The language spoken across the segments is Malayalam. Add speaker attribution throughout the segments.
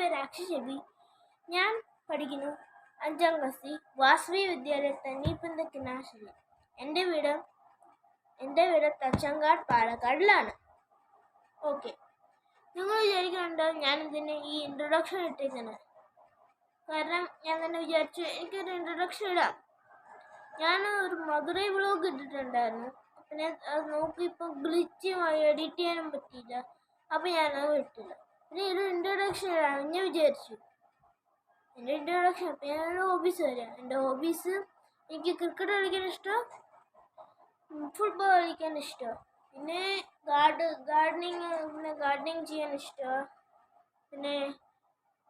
Speaker 1: പേര് അക്ഷയബി. ഞാൻ പഠിക്കുന്നു 5ാം ക്ലാസ്സിൽ വാസവി വിദ്യാലയ തണ്ണീർപ്പന്ത കിണാശ്ശേരി. എൻ്റെ വീട് തച്ചങ്കാട് പാലക്കാടിലാണ്. ഓക്കെ, നിങ്ങൾ വിചാരിക്കുന്നുണ്ടോ ഞാനിതിന് ഈ ഇൻട്രൊഡക്ഷൻ ഇട്ടിരിക്കുന്നത്? കാരണം ഞാൻ തന്നെ വിചാരിച്ചു എനിക്കൊരു ഇൻട്രൊഡക്ഷൻ ഇടാം. ഞാൻ ഒരു മധുരൈ വ്ളോഗ് ഇട്ടിട്ടുണ്ടായിരുന്നു. പിന്നെ അത് നോക്കി ഇപ്പം ഗ്ലിച്ചുമായി എഡിറ്റ് ചെയ്യാനും പറ്റിയില്ല. അപ്പം ഞാനത് ഇട്ടില്ല. പിന്നെ ഒരു ഇൻട്രൊഡക്ഷൻ ഇടാം ഞാൻ വിചാരിച്ചു. എൻ്റെ ഇൻട്രൊഡക്ഷൻ അപ്പം ഞാനൊരു ഹോബീസ് വരാം. എൻ്റെ ഹോബീസ് എനിക്ക് ക്രിക്കറ്റ് കളിക്കാൻ ഇഷ്ടം, ഫുട്ബോൾ കളിക്കാൻ ഇഷ്ടം, പിന്നെ ഗാർഡനിങ് ചെയ്യാൻ ഇഷ്ടം. പിന്നെ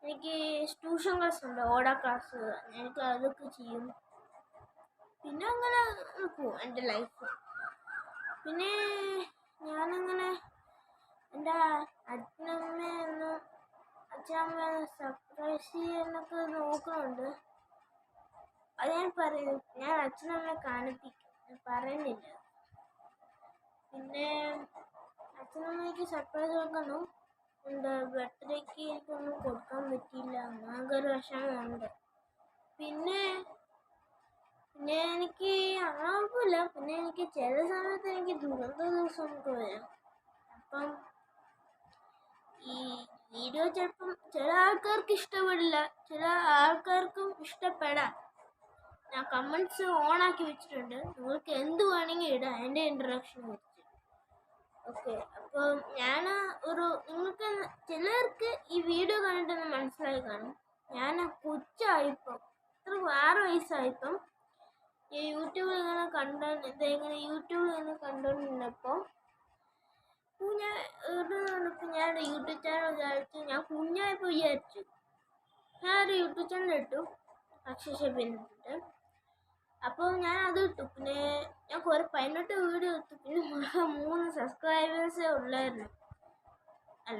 Speaker 1: എനിക്ക് ട്യൂഷൻ ക്ലാസ് ഉണ്ട്, ഓടാ ക്ലാസ്, എനിക്ക് അതൊക്കെ ചെയ്യും. പിന്നെ അങ്ങനെ പോവും എൻ്റെ ലൈഫ്. പിന്നെ ഞാനങ്ങനെ എൻ്റെ അച്ഛനമ്മയൊന്ന് സർപ്രൈസ് ചെയ്യാനൊക്കെ നോക്കുന്നുണ്ട്. അത് ഞാൻ അച്ഛനമ്മയെ കാണിപ്പിക്കും, ഞാൻ പറയുന്നില്ല. പിന്നെ അച്ഛനമ്മയ്ക്ക് സർപ്രൈസ് കൊടുക്കണം ഉണ്ട്. ബർത്ത്ഡേക്ക് എനിക്കൊന്നും കൊടുക്കാൻ പറ്റിയില്ല, അങ്ങനൊക്കെ ഒരു വിഷമമുണ്ട്. പിന്നെ എനിക്ക് കുഴപ്പമില്ല. പിന്നെ എനിക്ക് ചില സമയത്ത് എനിക്ക് ദുരന്ത ദിവസമൊക്കെ വരും. അപ്പം ഈ വീഡിയോ ചിലപ്പം ചില ആൾക്കാർക്ക് ഇഷ്ടപ്പെടില്ല, ചില ആൾക്കാർക്കും ഇഷ്ടപ്പെടാം. ഞാൻ കമൻറ്റ്സ് ഓണാക്കി വെച്ചിട്ടുണ്ട്, നിങ്ങൾക്ക് എന്ത് വേണമെങ്കിൽ ഇടാം എൻ്റെ ഇൻട്രൊഡക്ഷൻ വെച്ച്. ഓക്കെ, അപ്പം നിങ്ങൾക്ക് ചിലർക്ക് ഈ വീഡിയോ കണ്ടിട്ടൊന്ന് മനസ്സിലായി കാണും. ഞാൻ കൊച്ചായിപ്പം 6 വയസ്സായിപ്പം യൂട്യൂബിൽ ഇങ്ങനെ കണ്ടുകൊണ്ടിരുന്നപ്പോൾ ഞാൻ യൂട്യൂബ് ചാനൽ വിചാരിച്ചു. ഞാൻ കുഞ്ഞായപ്പോൾ വിചാരിച്ചു ഞാനൊരു യൂട്യൂബ് ചാനൽ ഇട്ടു, അക്ഷയബി എന്നിട്ട്. അപ്പോൾ ഞാൻ അത് ഇട്ടു. പിന്നെ ഞാൻ 18 വീഡിയോ ഇട്ടു. പിന്നെ 3 സബ്സ്ക്രൈബേഴ്സേ ഉള്ളായിരുന്നു,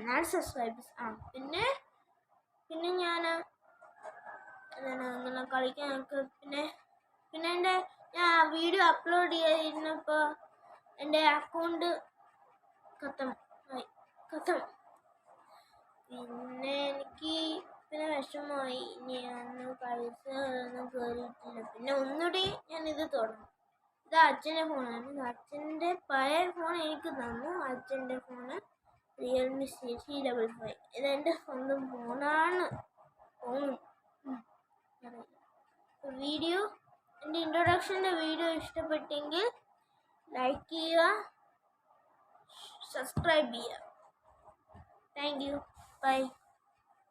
Speaker 1: 4 സബ്സ്ക്രൈബേഴ്സ്. പിന്നെ ഞാൻ ഇങ്ങനെ കളിക്കാനൊക്കെ പിന്നെ ഞാൻ വീഡിയോ അപ്ലോഡ് ചെയ്യാതിരുന്നപ്പോൾ എൻ്റെ അക്കൗണ്ട് ഖത്തം. പിന്നെ എനിക്ക് വിഷമമായി. ഇനി പൈസ ഒന്നും കയറിയിട്ടില്ല. പിന്നെ ഒന്നുകൂടി ഞാനിത് തുടങ്ങും. ഇത് അച്ഛൻ്റെ ഫോണാണ്. അച്ഛൻ്റെ പഴയ ഫോൺ എനിക്ക് തന്നു. അച്ഛൻ്റെ ഫോണ് റിയൽമി CC55. ഇതെൻ്റെ സ്വന്തം ഫോണാണ്. എൻ്റെ ഇൻട്രൊഡക്ഷൻ്റെ വീഡിയോ ഇഷ്ടപ്പെട്ടെങ്കിൽ ലൈക്ക് ചെയ്യുക, സബ്സ്ക്രൈബ് ചെയ്യുക. Thank you, by.